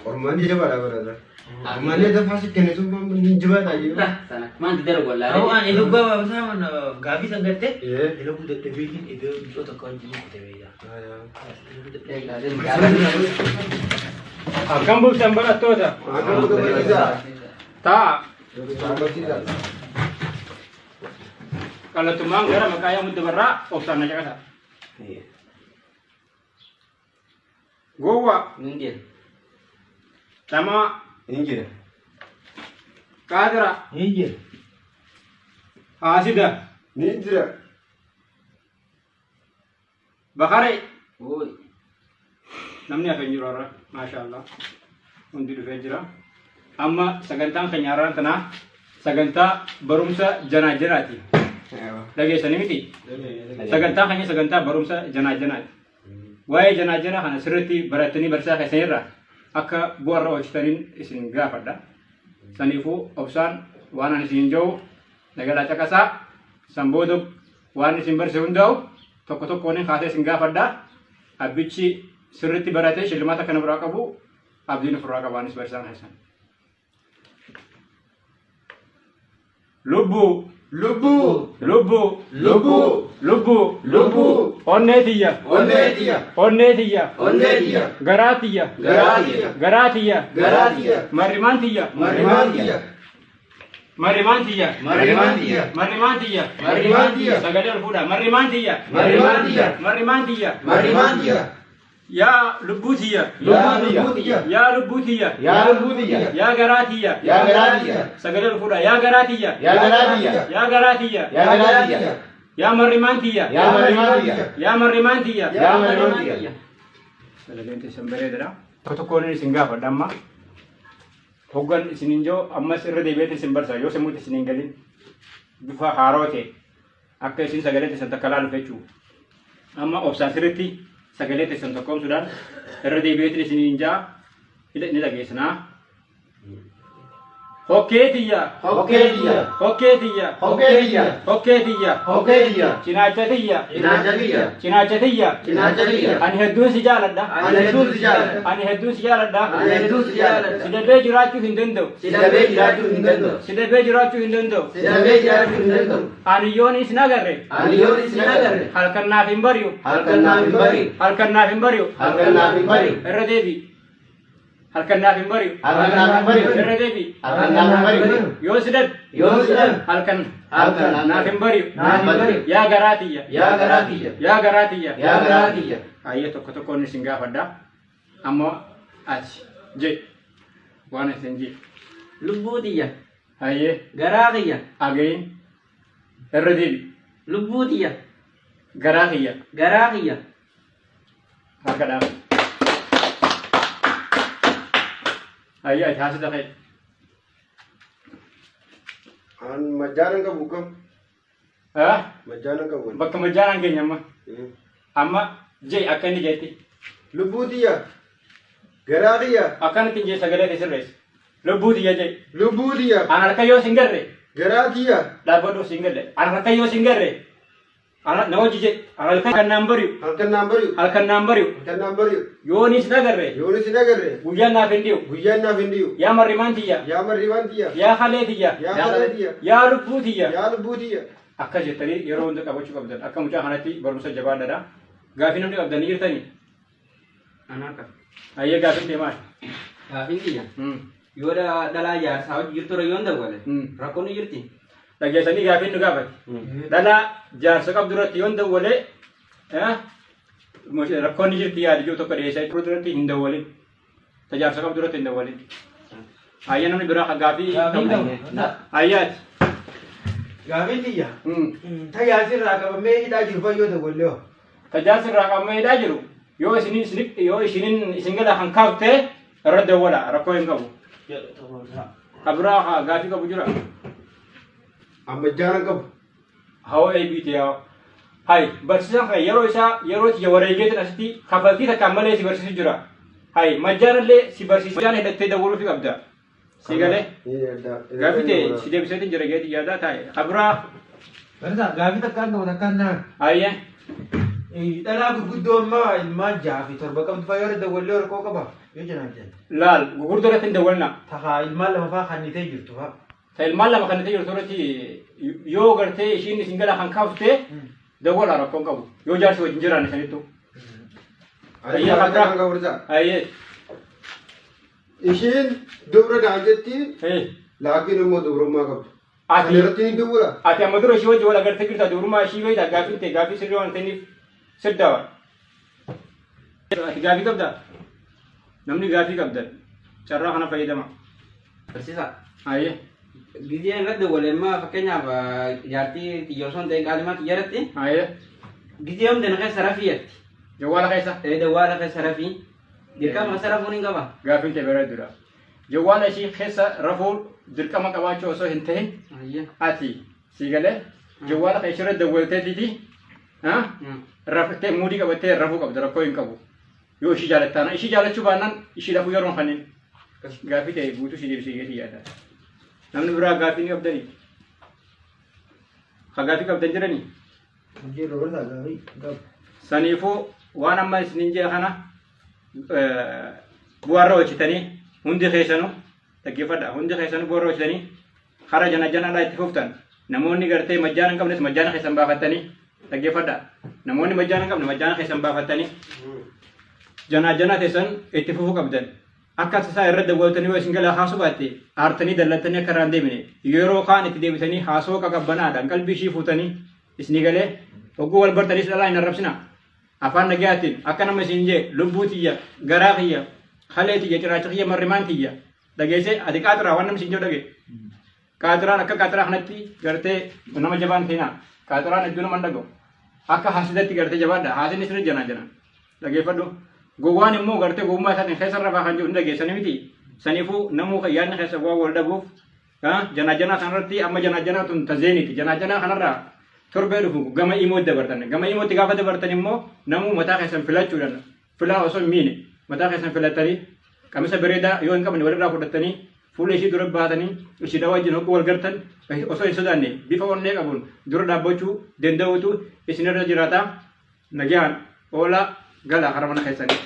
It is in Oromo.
Orman di Jawa ada. Orman ada fasik kene tuh di Jawa aja. Sana. Man tidak ada bola. Tahu an itu gua sama gabi sanggate. Iya. Itu udah bikin itu untuk kunci itu beda. Agambul sambal atau ada? Agam tuh bisa. Tak. Sambal tidak. Kalau tumang gara makanya mudah berak, opsan aja kan? Iya. Goa Mungkin. sama Injil. kadra Iya. asida Nijra. bakare Oi. namni akan jurora masya Allah undi du fejra amma sagantang kenyaran tanah saganta barumsa jana janati lagi sanimiti saganta kanya saganta barumsa jana janati wae jana jana kana sirati baratani barsa kasenra akka buarra ochtanin isin gafada sanifu opsan wana isin jow nagala cakasa samboduk wan isin barse hundau tokko tokko ne khate isin gafada abichi sirati barate shilmata kana buraqabu abdin furaqabanis barsan hasan lubu Lubu. lubu Lubu. lubu Lubu. onnetiya Onnetia. onnetiya Onnetia. garatiya Garatia. garatiya Garatia. marimantiya Marimantia. marimantiya Marimantia. marimantiya Marimantia. sagale alfuda marimantiya Marimantia. marimantiya Marimantia. ya lubutiya Ya Lubutia. ya lubutiya Ya Lubutia. ya garatiya Ya Garatia. sagale alfuda ya garatiya Ya Garatia. ya garatiya Ya Garatia. ya marimantiya Ya Marimantia. ya marimantiya Ya Marimantia. Sagalente sembere dara toto kone singa padamma hoggan sininjo amma sirre debete simbarsa yo semuti siningalin dufa harote akka sin sagalete santa kalalu fechu amma obsa sirti sagalete santa kom sudan sirre debete sininja ila ni lagesna hoketiya Hokedia. hoketiya Hokedia. hoketiya Hokedia. cinacatiya Inajalia. cinacatiya Inajalia. ani heddun sijaladda Ani hedduun sijaala. ani heddun sijaladda Ani hedduun sijaala. sidabee jiraachuu hin danda'u Sidabee jiraachuu hin danda'u. sidabee jiraachuu hin danda'u Sidabee jiraachuu hin danda'u. ani yoon isin agarre Ani yoo isin agarre. halkan naaf hin bari'u Halkan naaf hin bari'u. halkan naaf hin bari'u Halkan naaf hin bari'u. irra deebi halkan naaf hin bari'u Halkan naaf hin bari'u. irra deebi Halkan naaf hin bari'u. yoo sidad Yoo sidan. halkan Halkan naaf hin bari'u naaf hin bari'u. yaa garaatiyya Yaa garaatiyya. yaa garaatiyya Yaa garaatiyya. ayya tokko tokkoon isin gaafadha ammoo ati je waan isin je Lubbuutiya. hayyee Garaaqiya. agayin irra deebi Lubbuutiya. garaa kiyya Garaaqiya. harka dhaaba ayya ati haasita kee An majaanan qabu kam. Majaanan qabu. bakka majjaanaan keenya amma je akka inni jeetti Lubbuutiya. Garaatiya. akkanatti jee sagalee kee sirreessi lubbuutiyya je Lubbuutiya. an harka yoo sin garre Garaatiya. dhaabbadhu sin garre an harka yoo sin garre ana na hojii je an halkan naan bari'u Halkan naan bari'u. halkan naan bari'u Halkan naan bari'u. yoon isin agarre Yoon isin agarre. guyyaan naaf hin dhi'u Guyyaan naaf hin dhi'u. yaa marrimaantiyya Yaa marribaantiyya. yaa haleetiyya Yaa haleetiyya. yaa lubbuutiyya Yaa lubbuutiyya. akka jettanii yeroo hunda qabachuu qabdan akka mucaa kanatti barumsa jabaadhaadha gaafii namni qabdanii jirtanii Anaka. ayyee gaafiin ta'e maal Gaafin kiyya. Yoo dhalaa jaarsaa hojii jirtu yoon dawwale. Rakkoon ni jirti. dhageessanii gaafiin nu gaafate dhalaa jaarsa qabdu irratti yoon dawwalee rakkoon ni jirti yaada jiru tokko dhiyeessaa jiru duratti hin dawwalin ta jaarsa qabdu irratti hin dawwalin ayyaa namni biraa gaafii ayyaati Gaafin kiyya. Tajaajilirraa qabamee hidhaa jiru fayyoo dawwallee. tajaajila irraa qabamee hidhaa jiru yoo isinin isin gala kan kaaftee irra dawwala rakkoo hin qabu abiraa gaafii qabu jira An majaanan qabu. hawaa eebiite yaa hay barsiisaan kan yeroo isaa yeroo tiyya wareegeetin asitti kafaltii takkaan malee si barsiisu jira hay majjaanallee si barsiisu majjaan hidhattee dawwaluu fi qabda si galee gaafii ta'e si deebiseetin jira geetii yaadaa taa'e abiraa Barisa gaafii takkaan qabu takkaan naan. hayyee Dhalaa gurguddoo ammaa ilmaan jaha fi torba qabdu fa'aa yoo dawwallee horkoo qaba yoo janaan jenna. Laal gurguddoo irratti hin dawwalna. Tahaa ilmaan lama fa'aa kannitee jirtu fa'aa. Ta ilmaan lama kannitee jirtu irratti yoo gartee ishiin isin gala kan kaaftee dawwala rakkoon qabu yoo jaarsi wajjin jiraanne sanittu. Ayyaa kan gaburza. Ayyee. Ishiin dubra daanjetti laakiin immoo dubrummaa qabdu. Ati irratti ni dubura. Ati amma dura ishii wajjin wal agartee jirta dubrummaa ishii wayita gaaffii ta'e gaaffii sirrii waan ta'iniif siddawa. Ati gaaffii qabda? Namni gaaffii qabda. Carraa kana fayyadama. Barsiisa. Ayyee. Gizee irratti waleemmaa fakkeenyaaf jaartii xiyyoorsoon ta'e qaalimaa xiyyaratti. Ayyee. Gizee humna keessa rafiyyatti. Jawwaala keessa. Dawwaala keessa rafii. Dirqama keessa rafuun hin qaba. Gaafiin ta'e bara dura. Jawwaala ishii keessa rafuun dirqama qabaachuu osoo hin ta'in ati si galee jawwaala kan ishirra dawwalteetiti raftee muudii qabattee rafuu qabda rakkoo hin qabu. Yoo ishii jaalattaana ishii jaalachuu baannaan ishii lafuu yeroo kanneen gaafii ta'e guutuu si deebisee geetii yaada. Namni biraa gaafii ni qabdanii. Ka gaafii qabdan jiranii. Jirru wala gaafii qabu. Saniifuu waan amma isiniin jee kana bu'aarra hojjetanii hundi keessanuu dhaggeeffadha hundi keessanuu bu'aarra hojjetanii hara jana janadhaa itti fuftan namoonni gartee majjaana hin qabnes majjaana keessan baafattanii dhaggeeffadha namoonni majjaana hin qabne majjaana keessan baafattanii jana keessan itti fufuu qabdan akka tasaa irra dawwaltanii yoo isin galaa haasoo baatte aartanii dallattanii akka irraan deemine yeroo kaan itti deebitanii haasoo qaqabbanaadhaan qalbii ishii fuutanii isinii galee hogguu wal bartaniis dhalaa hin arrabsina afaan nagayaatiin akka nama isin jee lubbuu tiyya garaa kiyya halee tiyya ciraacha kiyya marrimaan tiyya dhageesse ati qaatiraa waan namni isin jee dhage qaatiraan akka qaatiraa kanatti gartee nama jabaan ta'ina qaatiraan iddoo nama dhagahu akka haasidatti gartee jabaadha haasinni sirri jana dhageeffadhu gowwaan immoo gartee gowwummaa isaatiin keessa rafaa kan jiru hin dhageessanii miti saniifuu namuu yaadni keessa waan wal dhabuuf janaa kanarratti amma janaa tun tazeeniti janaa kanarraa torbee dhufu gama imootti dabartan gama imootti gaafa dabartan immoo namuu mataa keessan filachuudhaan filaa osoo hin miine mataa keessan filatanii qamisa bareedaa yoo hin qabne walirraa fudhatanii fuula ishii dura baatanii ishii wajjin hogguu wal gartan osoo hin sodaanne bifa onnee qabuun dura dhaabbachuu danda'uutu isinirra jiraata nagaan oolaa gala hara mana keessanii.